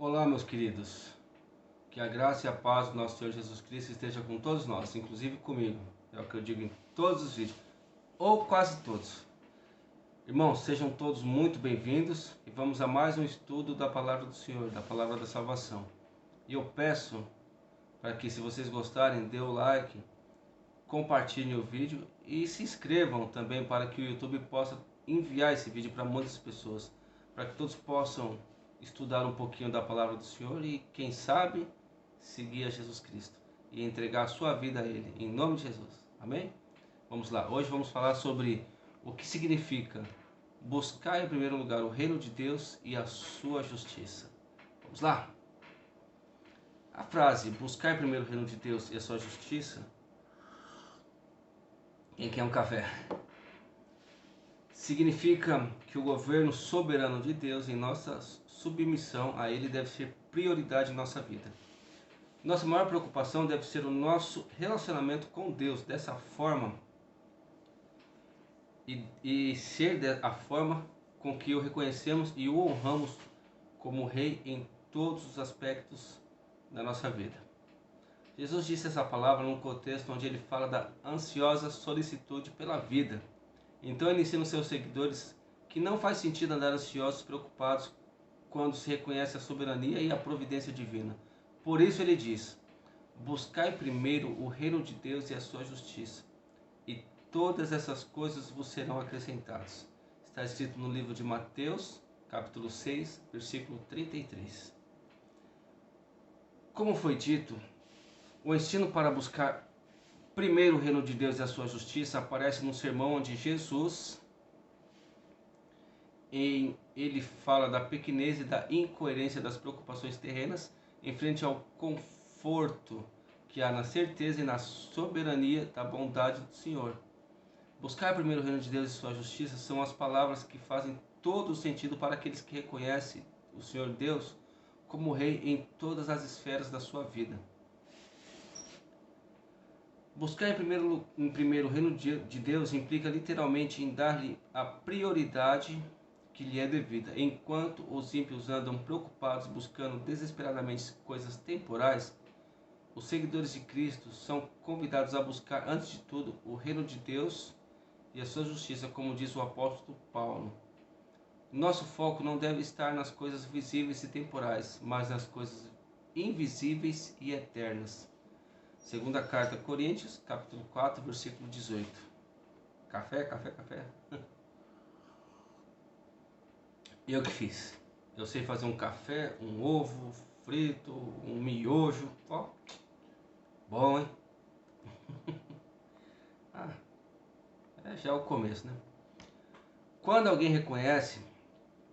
Olá, meus queridos. Que a graça e a paz do nosso Senhor Jesus Cristo esteja com todos nós, inclusive comigo. É o que eu digo em todos os vídeos, ou quase todos. Irmãos, sejam todos muito bem-vindos e vamos a mais um estudo da palavra do Senhor, da palavra da salvação. E eu peço para que, se vocês gostarem, dê o like, compartilhem o vídeo e se inscrevam também para que o YouTube possa enviar esse vídeo para muitas pessoas, para que todos possam estudar um pouquinho da palavra do Senhor e, quem sabe, seguir a Jesus Cristo e entregar a sua vida a Ele, em nome de Jesus. Amém? Vamos lá, hoje vamos falar sobre o que significa buscar em primeiro lugar o reino de Deus e a sua justiça. Vamos lá? A frase buscar primeiro o reino de Deus e a sua justiça, quem quer um café? Significa que o governo soberano de Deus em nossa submissão a Ele deve ser prioridade em nossa vida. Nossa maior preocupação deve ser o nosso relacionamento com Deus, dessa forma e ser a forma com que o reconhecemos e o honramos como Rei em todos os aspectos da nossa vida. Jesus disse essa palavra num contexto onde ele fala da ansiosa solicitude pela vida. Então ele ensina os seus seguidores que não faz sentido andar ansiosos, preocupados, quando se reconhece a soberania e a providência divina. Por isso ele diz: buscai primeiro o reino de Deus e a sua justiça, e todas essas coisas vos serão acrescentadas. Está escrito no livro de Mateus, capítulo 6, versículo 33. Como foi dito, o ensino para buscar primeiro o reino de Deus e a sua justiça aparece no sermão onde Jesus ele fala da pequenez e da incoerência das preocupações terrenas em frente ao conforto que há na certeza e na soberania da bondade do Senhor. Buscar primeiro o reino de Deus e sua justiça são as palavras que fazem todo o sentido para aqueles que reconhecem o Senhor Deus como Rei em todas as esferas da sua vida. Buscar em primeiro o reino de Deus implica literalmente em dar-lhe a prioridade que lhe é devida. Enquanto os ímpios andam preocupados buscando desesperadamente coisas temporais, os seguidores de Cristo são convidados a buscar antes de tudo o reino de Deus e a sua justiça, como diz o apóstolo Paulo. Nosso foco não deve estar nas coisas visíveis e temporais, mas nas coisas invisíveis e eternas. Segunda carta a Coríntios, capítulo 4, versículo 18. Café, café, café. E eu que fiz? Eu sei fazer um café, um ovo frito, um miojo. Ó, bom, hein? Já é o começo, né? Quando alguém reconhece,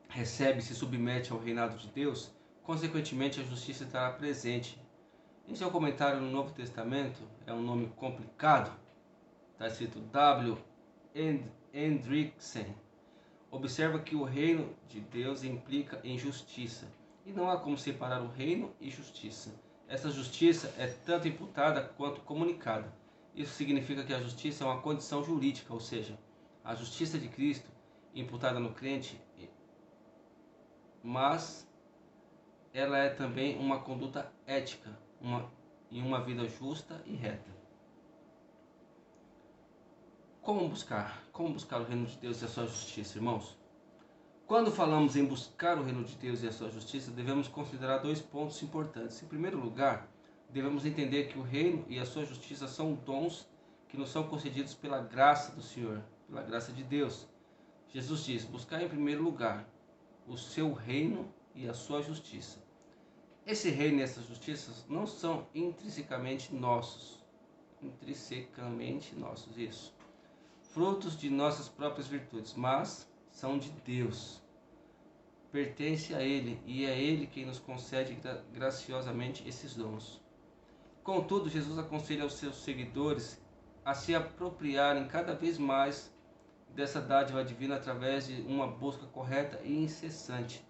recebe e se submete ao reinado de Deus, consequentemente a justiça estará presente. Em seu comentário no Novo Testamento, é um nome complicado, está escrito W. Hendrickson. Observa que o reino de Deus implica em justiça, e não há como separar o reino e justiça. Essa justiça é tanto imputada quanto comunicada. Isso significa que a justiça é uma condição jurídica, ou seja, a justiça de Cristo imputada no crente, mas ela é também uma conduta ética, em uma vida justa e reta. Como buscar? Como buscar o reino de Deus e a sua justiça, irmãos? Quando falamos em buscar o reino de Deus e a sua justiça, devemos considerar dois pontos importantes. Em primeiro lugar, devemos entender que o reino e a sua justiça são dons que nos são concedidos pela graça do Senhor, pela graça de Deus. Jesus diz: buscar em primeiro lugar o seu reino e a sua justiça. Esse reino e essa justiça não são intrinsecamente nossos, isso, frutos de nossas próprias virtudes, mas são de Deus. Pertence a Ele e é Ele quem nos concede graciosamente esses dons. Contudo, Jesus aconselha aos seus seguidores a se apropriarem cada vez mais dessa dádiva divina através de uma busca correta e incessante.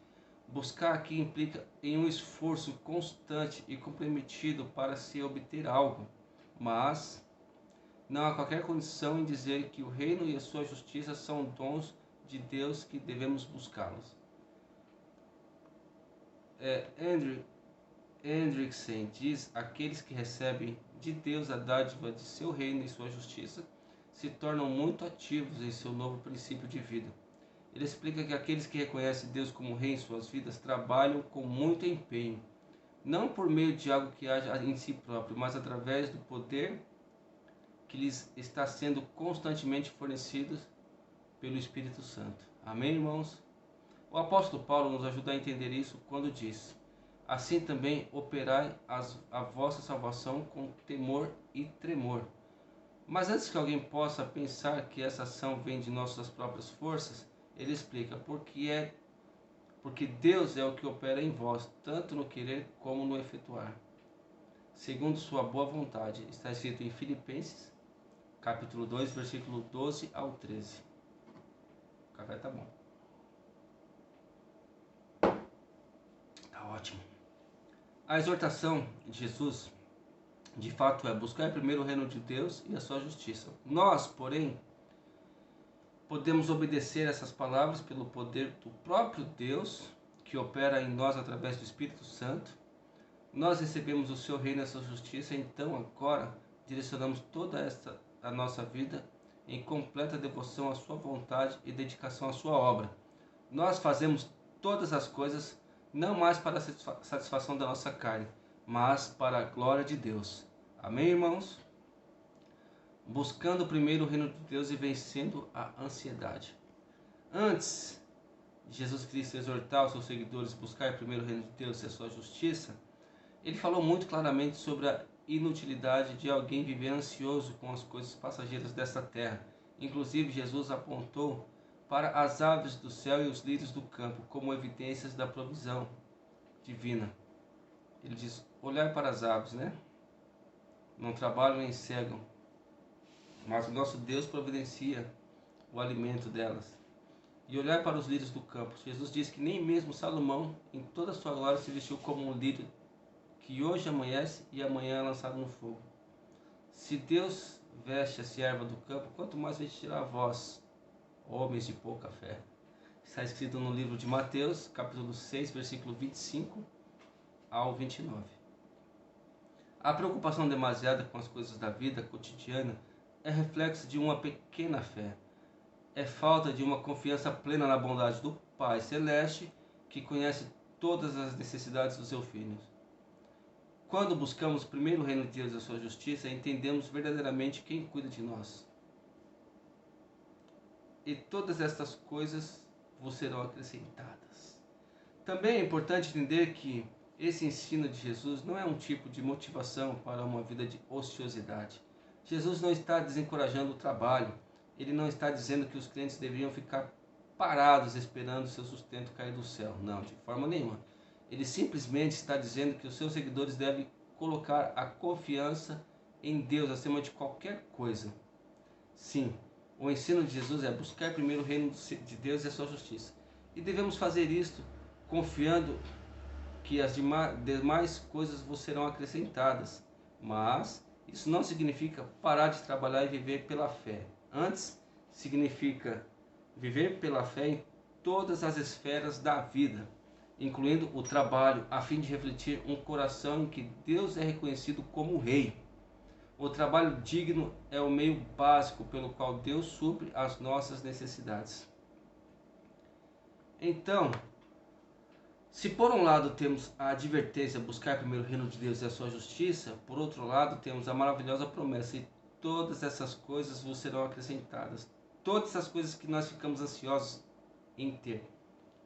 Buscar aqui implica em um esforço constante e comprometido para se obter algo, mas não há qualquer condição em dizer que o reino e a sua justiça são dons de Deus que devemos buscá-los. Hendrickson diz: aqueles que recebem de Deus a dádiva de seu reino e sua justiça se tornam muito ativos em seu novo princípio de vida. Ele explica que aqueles que reconhecem Deus como rei em suas vidas trabalham com muito empenho, não por meio de algo que haja em si próprio, mas através do poder que lhes está sendo constantemente fornecido pelo Espírito Santo. Amém, irmãos? O apóstolo Paulo nos ajuda a entender isso quando diz: assim também operai a vossa salvação com temor e tremor. Mas antes que alguém possa pensar que essa ação vem de nossas próprias forças, ele explica: porque Deus é o que opera em vós, tanto no querer como no efetuar, segundo sua boa vontade. Está escrito em Filipenses, capítulo 2, versículo 12 ao 13. O café tá bom. Tá ótimo. A exortação de Jesus, de fato, é buscar primeiro o reino de Deus e a sua justiça. Nós, porém, podemos obedecer essas palavras pelo poder do próprio Deus, que opera em nós através do Espírito Santo. Nós recebemos o seu reino e a sua justiça, então agora direcionamos toda a nossa vida em completa devoção à sua vontade e dedicação à sua obra. Nós fazemos todas as coisas não mais para a satisfação da nossa carne, mas para a glória de Deus. Amém, irmãos? Buscando primeiro o reino de Deus e vencendo a ansiedade. Antes de Jesus Cristo exortar os seus seguidores a buscar primeiro o reino de Deus e a sua justiça, ele falou muito claramente sobre a inutilidade de alguém viver ansioso com as coisas passageiras desta terra. Inclusive, Jesus apontou para as aves do céu e os lírios do campo como evidências da provisão divina. Ele diz: olhar para as aves, né? Não trabalham nem cegam, mas o nosso Deus providencia o alimento delas. E olhar para os lírios do campo. Jesus disse que nem mesmo Salomão, em toda a sua glória, se vestiu como um lírio que hoje amanhece e amanhã é lançado no fogo. Se Deus veste a erva do campo, quanto mais vestirá vós, homens de pouca fé. Está escrito no livro de Mateus, capítulo 6, versículo 25 ao 29. A preocupação demasiada com as coisas da vida cotidiana é reflexo de uma pequena fé. É falta de uma confiança plena na bondade do Pai Celeste, que conhece todas as necessidades dos seus filhos. Quando buscamos primeiro o reino de Deus e a sua justiça, entendemos verdadeiramente quem cuida de nós. E todas estas coisas vos serão acrescentadas. Também é importante entender que esse ensino de Jesus não é um tipo de motivação para uma vida de ociosidade. Jesus não está desencorajando o trabalho. Ele não está dizendo que os crentes deveriam ficar parados esperando seu sustento cair do céu. Não, de forma nenhuma. Ele simplesmente está dizendo que os seus seguidores devem colocar a confiança em Deus acima de qualquer coisa. Sim, o ensino de Jesus é buscar primeiro o reino de Deus e a sua justiça. E devemos fazer isto confiando que as demais coisas vos serão acrescentadas. Mas isso não significa parar de trabalhar e viver pela fé. Antes, significa viver pela fé em todas as esferas da vida, incluindo o trabalho, a fim de refletir um coração em que Deus é reconhecido como Rei. O trabalho digno é o meio básico pelo qual Deus supre as nossas necessidades. Então, se por um lado temos a advertência, buscar primeiro o reino de Deus e a sua justiça, por outro lado temos a maravilhosa promessa: e todas essas coisas vos serão acrescentadas. Todas essas coisas que nós ficamos ansiosos em ter.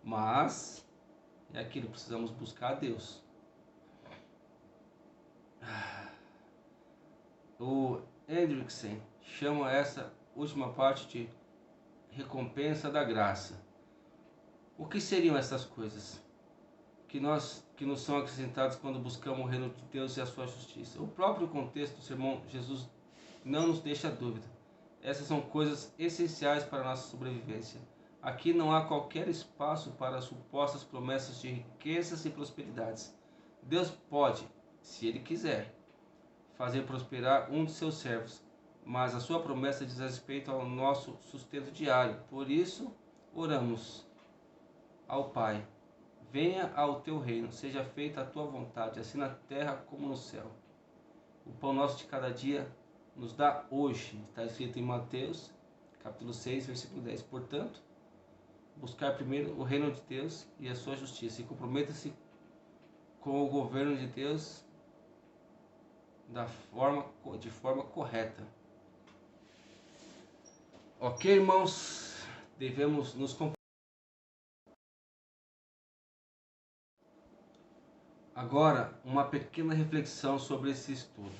Mas é aquilo, precisamos buscar a Deus. O Hendrickson chama essa última parte de recompensa da graça. O que seriam essas coisas que nos são acrescentadas quando buscamos o reino de Deus e a sua justiça? O próprio contexto do sermão Jesus não nos deixa dúvida. Essas são coisas essenciais para a nossa sobrevivência. Aqui não há qualquer espaço para supostas promessas de riquezas e prosperidades. Deus pode, se Ele quiser, fazer prosperar um de seus servos, mas a sua promessa diz respeito ao nosso sustento diário. Por isso, oramos ao Pai: Venha ao teu reino, seja feita a tua vontade, assim na terra como no céu. O pão nosso de cada dia nos dá hoje. Está escrito em Mateus, capítulo 6, versículo 10. Portanto, buscar primeiro o reino de Deus e a sua justiça. E comprometa-se com o governo de Deus de forma correta. Ok, irmãos? Devemos nos comportar. Agora, uma pequena reflexão sobre esse estudo.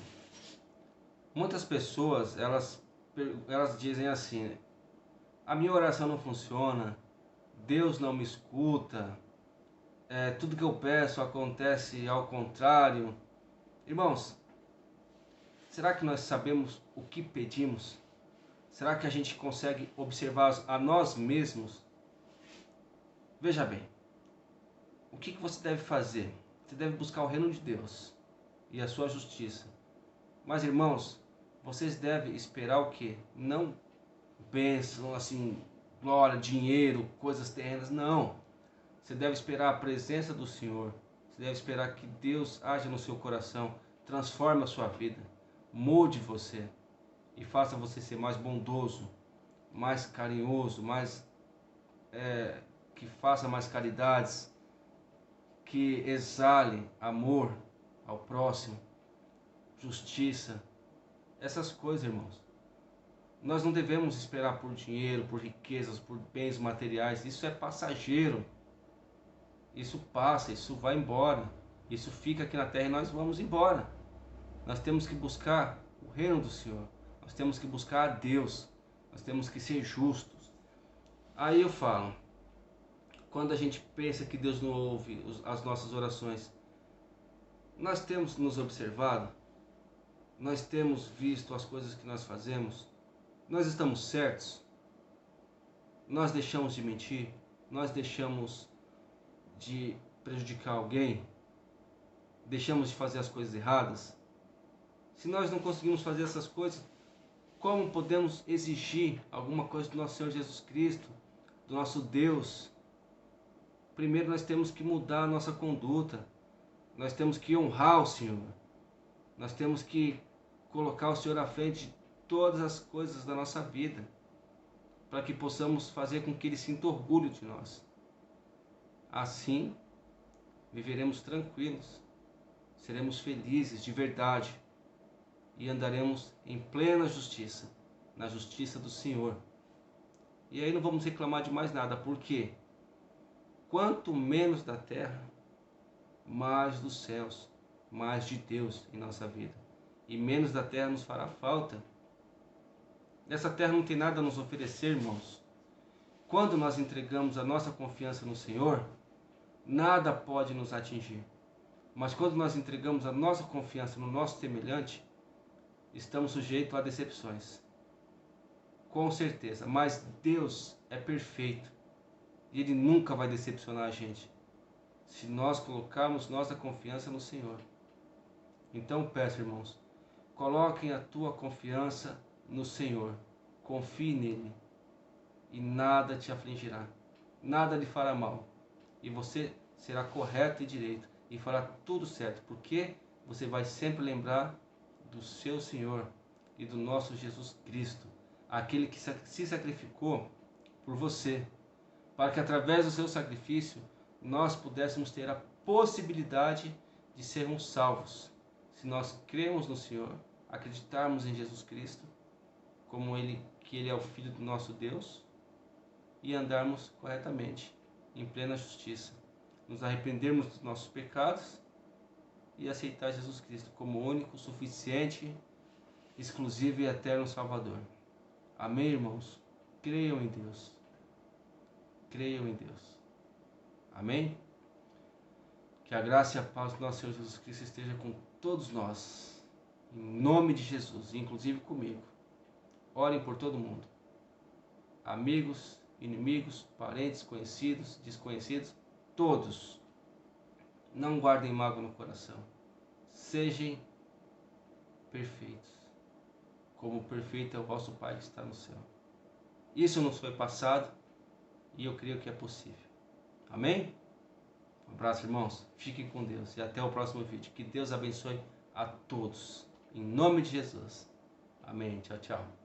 Muitas pessoas, elas dizem assim, né? A minha oração não funciona, Deus não me escuta, tudo que eu peço acontece ao contrário. Irmãos, será que nós sabemos o que pedimos? Será que a gente consegue observar a nós mesmos? Veja bem, o que você deve fazer? Você deve buscar o reino de Deus e a sua justiça. Mas, irmãos, vocês devem esperar o quê? Não bênção, assim, glória, dinheiro, coisas terrenas. Não. Você deve esperar a presença do Senhor. Você deve esperar que Deus haja no seu coração, transforme a sua vida, mude você e faça você ser mais bondoso, mais carinhoso, que faça mais caridades, que exale amor ao próximo, justiça, essas coisas, irmãos. Nós não devemos esperar por dinheiro, por riquezas, por bens materiais. Isso é passageiro. Isso passa, isso vai embora. Isso fica aqui na terra e nós vamos embora. Nós temos que buscar o reino do Senhor. Nós temos que buscar a Deus. Nós temos que ser justos. Aí eu falo, quando a gente pensa que Deus não ouve as nossas orações, nós temos nos observado, nós temos visto as coisas que nós fazemos, nós estamos certos, nós deixamos de mentir, nós deixamos de prejudicar alguém, deixamos de fazer as coisas erradas. Se nós não conseguimos fazer essas coisas, como podemos exigir alguma coisa do nosso Senhor Jesus Cristo, do nosso Deus? Primeiro nós temos que mudar a nossa conduta, nós temos que honrar o Senhor, nós temos que colocar o Senhor à frente de todas as coisas da nossa vida, para que possamos fazer com que Ele sinta orgulho de nós. Assim, viveremos tranquilos, seremos felizes de verdade e andaremos em plena justiça, na justiça do Senhor. E aí não vamos reclamar de mais nada, porque quanto menos da terra, mais dos céus, mais de Deus em nossa vida. E menos da terra nos fará falta. Essa terra não tem nada a nos oferecer, irmãos. Quando nós entregamos a nossa confiança no Senhor, nada pode nos atingir. Mas quando nós entregamos a nossa confiança no nosso semelhante, estamos sujeitos a decepções. Com certeza. Mas Deus é perfeito. E Ele nunca vai decepcionar a gente, se nós colocarmos nossa confiança no Senhor. Então peço, irmãos, coloquem a tua confiança no Senhor. Confie nele. E nada te afligirá. Nada lhe fará mal. E você será correto e direito. E fará tudo certo. Porque você vai sempre lembrar do seu Senhor e do nosso Jesus Cristo. Aquele que se sacrificou por você, para que através do seu sacrifício nós pudéssemos ter a possibilidade de sermos salvos. Se nós cremos no Senhor, acreditarmos em Jesus Cristo, que Ele é o Filho do nosso Deus, e andarmos corretamente, em plena justiça, nos arrependermos dos nossos pecados e aceitar Jesus Cristo como único, suficiente, exclusivo e eterno Salvador. Amém, irmãos? Creiam em Deus. Creiam em Deus. Amém? Que a graça e a paz do nosso Senhor Jesus Cristo esteja com todos nós. Em nome de Jesus, inclusive comigo. Orem por todo mundo. Amigos, inimigos, parentes, conhecidos, desconhecidos, todos. Não guardem mágoa no coração. Sejam perfeitos, como perfeito é o vosso Pai que está no céu. Isso nos foi passado e eu creio que é possível. Amém? Um abraço, irmãos. Fiquem com Deus e até o próximo vídeo. Que Deus abençoe a todos. Em nome de Jesus. Amém. Tchau, tchau.